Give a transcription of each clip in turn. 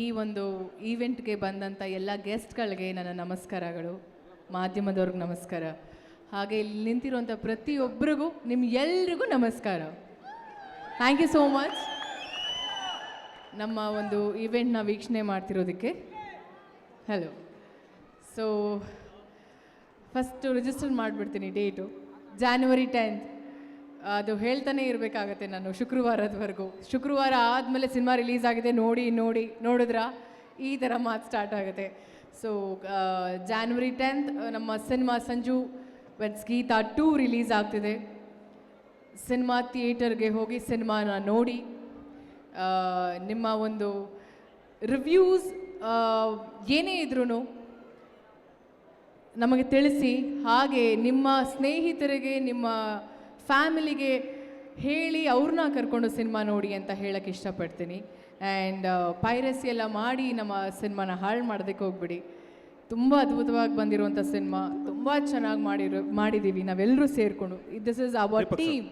ಈ ಒಂದು ಈವೆಂಟ್ಗೆ ಬಂದಂಥ ಎಲ್ಲ ಗೆಸ್ಟ್ಗಳಿಗೆ ನನ್ನ ನಮಸ್ಕಾರಗಳು, ಮಾಧ್ಯಮದವ್ರಿಗೆ ನಮಸ್ಕಾರ, ಹಾಗೆ ಇಲ್ಲಿ ನಿಂತಿರುವಂಥ ಪ್ರತಿಯೊಬ್ಬರಿಗೂ ನಿಮ್ಗೆಲ್ರಿಗೂ ನಮಸ್ಕಾರ. ಥ್ಯಾಂಕ್ ಯು ಸೋ ಮಚ್ ನಮ್ಮ ಒಂದು ಈವೆಂಟ್ನ ವೀಕ್ಷಣೆ ಮಾಡ್ತಿರೋದಕ್ಕೆ. ಹಲೋ. ಸೊ ಫಸ್ಟು ರಿಜಿಸ್ಟರ್ ಮಾಡಿಬಿಡ್ತೀನಿ ಡೇಟು, January 10th. ಅದು ಹೇಳ್ತಾನೆ ಇರಬೇಕಾಗತ್ತೆ ನಾನು ಶುಕ್ರವಾರದವರೆಗೂ. ಶುಕ್ರವಾರ ಆದಮೇಲೆ ಸಿನಿಮಾ ರಿಲೀಸ್ ಆಗಿದೆ, ನೋಡಿದ್ರ ಈ ಥರ ಮಾತು ಸ್ಟಾರ್ಟ್ ಆಗುತ್ತೆ. ಸೊ January 10th ನಮ್ಮ cinema Sanju weds Geetha 2 release ಆಗ್ತಿದೆ. ಸಿನಿಮಾ ಥಿಯೇಟರ್ಗೆ ಹೋಗಿ ಸಿನಿಮಾನ ನೋಡಿ ನಿಮ್ಮ ಒಂದು ರಿವ್ಯೂಸ್ ಏನೇ ಇದ್ರೂ ನಮಗೆ ತಿಳಿಸಿ, ಹಾಗೆ ನಿಮ್ಮ ಸ್ನೇಹಿತರಿಗೆ ನಿಮ್ಮ ಫ್ಯಾಮಿಲಿಗೆ ಹೇಳಿ ಅವ್ರನ್ನ ಕರ್ಕೊಂಡು ಸಿನಿಮಾ ನೋಡಿ ಅಂತ ಹೇಳಕ್ಕೆ ಇಷ್ಟಪಡ್ತೀನಿ. ಆ್ಯಂಡ್ ಪೈರಸಿ ಎಲ್ಲ ಮಾಡಿ ನಮ್ಮ ಸಿನಿಮಾನ ಹಾಳು ಮಾಡೋದಕ್ಕೆ ಹೋಗ್ಬಿಡಿ. ತುಂಬ ಅದ್ಭುತವಾಗಿ ಬಂದಿರುವಂಥ ಸಿನಿಮಾ, ತುಂಬ ಚೆನ್ನಾಗಿ ಮಾಡಿದ್ದೀವಿ ನಾವೆಲ್ಲರೂ ಸೇರಿಕೊಂಡು. This is our team.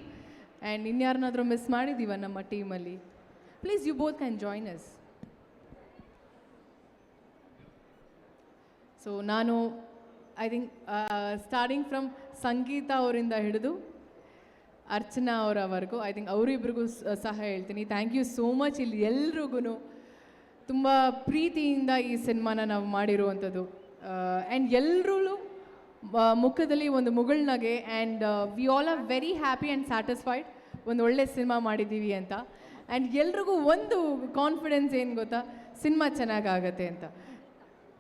And ಇನ್ಯಾರನ್ನಾದರೂ ಮಿಸ್ ಮಾಡಿದ್ದೀವ ನಮ್ಮ ಟೀಮಲ್ಲಿ? Please you both can join us. So ನಾನು I think starting from Sangeetha ಅವರಿಂದ ಹಿಡಿದು ಅರ್ಚನಾ ಅವರವರೆಗೂ ಐ ಥಿಂಕ್ ಅವರಿಬ್ರಿಗೂ ಸಹ ಹೇಳ್ತೀನಿ ಥ್ಯಾಂಕ್ ಯು ಸೋ ಮಚ್. ಇಲ್ಲಿ ಎಲ್ರಿಗೂ ತುಂಬ ಪ್ರೀತಿಯಿಂದ ಈ ಸಿನಿಮಾನ ನಾವು ಮಾಡಿರುವಂಥದ್ದು. ಆ್ಯಂಡ್ ಎಲ್ಲರೂ ಮುಖದಲ್ಲಿ ಒಂದು ಮುಗುಳ್ನಗೆ. And we all are very happy and satisfied ಒಂದು ಒಳ್ಳೆ ಸಿನಿಮಾ ಮಾಡಿದ್ದೀವಿ ಅಂತ. ಆ್ಯಂಡ್ ಎಲ್ರಿಗೂ ಒಂದು ಕಾನ್ಫಿಡೆನ್ಸ್ ಏನು ಗೊತ್ತಾ, ಸಿನಿಮಾ ಚೆನ್ನಾಗಾಗತ್ತೆ ಅಂತ,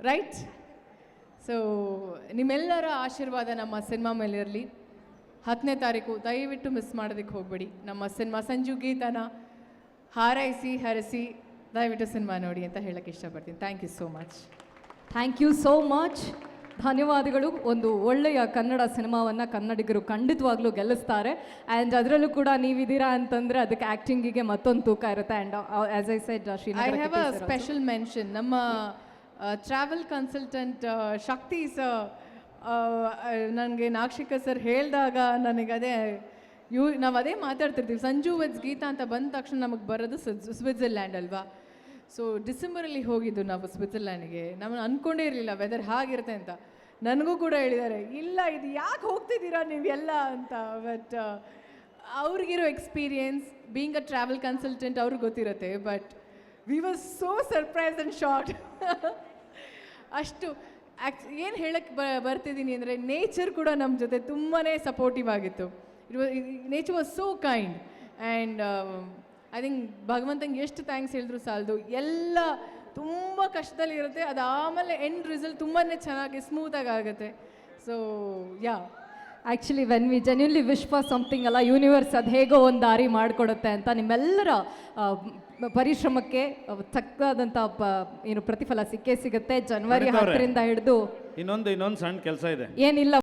ರೈಟ್? ಸೊ ನಿಮ್ಮೆಲ್ಲರ ಆಶೀರ್ವಾದ ನಮ್ಮ ಸಿನಿಮಾ ಮೇಲಿರಲಿ. 10ನೇ ತಾರೀಕು ದಯವಿಟ್ಟು ಮಿಸ್ ಮಾಡೋದಕ್ಕೆ ಹೋಗಬೇಡಿ. ನಮ್ಮ ಸಿನಿಮಾ ಸಂಜು ಗೀತಾನ ಹಾರೈಸಿ ಹರಸಿ ದಯವಿಟ್ಟು ಸಿನಿಮಾ ನೋಡಿ ಅಂತ ಹೇಳಕ್ಕೆ ಇಷ್ಟಪಡ್ತೀನಿ. Thank you so much. Thank you so much. ಧನ್ಯವಾದಗಳು. ಒಂದು ಒಳ್ಳೆಯ ಕನ್ನಡ ಸಿನಿಮಾವನ್ನು ಕನ್ನಡಿಗರು ಖಂಡಿತವಾಗ್ಲೂ ಗೆಲ್ಲಿಸ್ತಾರೆ. ಆ್ಯಂಡ್ ಅದರಲ್ಲೂ ಕೂಡ ನೀವಿದ್ದೀರಾ ಅಂತಂದರೆ ಅದಕ್ಕೆ ಆ್ಯಕ್ಟಿಂಗಿಗೆ ಮತ್ತೊಂದು ತೂಕ ಇರುತ್ತೆ. And as I said I have a special mention. ನಮ್ಮ ಟ್ರಾವೆಲ್ ಕನ್ಸಲ್ಟೆಂಟ್ ಶಕ್ತಿ ಸರ್ ನನಗೆ ನಾಕ್ಷಿಕ ಸರ್ ಹೇಳಿದಾಗ ನನಗೆ ನಾವು ಅದೇ ಮಾತಾಡ್ತಿರ್ತೀವಿ. ಸಂಜು ವೆಟ್ಸ್ ಗೀತಾ ಅಂತ ಬಂದ ತಕ್ಷಣ ನಮಗೆ ಬರೋದು ಸ್ವಿಟ್ಜರ್ಲ್ಯಾಂಡ್ ಅಲ್ವಾ. ಸೊ ಡಿಸೆಂಬರಲ್ಲಿ ಹೋಗಿದ್ದು ನಾವು ಸ್ವಿಟ್ಜರ್ಲ್ಯಾಂಡ್ಗೆ. ನಾವು ಅಂದ್ಕೊಂಡೇ ಇರಲಿಲ್ಲ ವೆದರ್ ಹಾಗಿರುತ್ತೆ ಅಂತ. ನನಗೂ ಕೂಡ ಹೇಳಿದ್ದಾರೆ, ಇಲ್ಲ ಇದು ಯಾಕೆ ಹೋಗ್ತಿದ್ದೀರಾ ನೀವೆಲ್ಲ ಅಂತ. ಬಟ್ ಅವ್ರಿಗಿರೋ experience being a travel consultant ಅವ್ರಿಗೆ ಗೊತ್ತಿರುತ್ತೆ. But we was so surprise and shocked. ಅಷ್ಟು ಏನು ಹೇಳಕ್ಕೆ ಬರ್ತಿದ್ದೀನಿ ಅಂದರೆ ನೇಚರ್ ಕೂಡ ನಮ್ಮ ಜೊತೆ ತುಂಬಾ ಸಪೋರ್ಟಿವ್ ಆಗಿತ್ತು. Nature was so kind. And I think ಭಗವಂತಂಗೆ ಎಷ್ಟು ಥ್ಯಾಂಕ್ಸ್ ಹೇಳಿದ್ರು ಸಾಲದು. ಎಲ್ಲ ತುಂಬ ಕಷ್ಟದಲ್ಲಿ ಇರುತ್ತೆ, ಅದು ಆಮೇಲೆ ಎಂಡ್ ರಿಸಲ್ಟ್ ತುಂಬಾ ಚೆನ್ನಾಗಿ ಸ್ಮೂತಾಗಿ ಆಗುತ್ತೆ. So yeah, actually when we genuinely wish for something ಅಲ್ಲ, ಯೂನಿವರ್ಸ್ ಅದು ಹೇಗೋ ಒಂದು ದಾರಿ ಮಾಡಿಕೊಡುತ್ತೆ ಅಂತ ನಿಮ್ಮೆಲ್ಲರ ಪರಿಶ್ರಮಕ್ಕೆ ತಕ್ಕಾದಂಥ ಏನು ಪ್ರತಿಫಲ ಸಿಕ್ಕೇ ಸಿಗುತ್ತೆ. ಜನವರಿ 10ರಿಂದ ಹಿಡಿದು ಇನ್ನೊಂದು ಸಣ್ಣ ಕೆಲಸ ಇದೆ. ಏನಿಲ್ಲ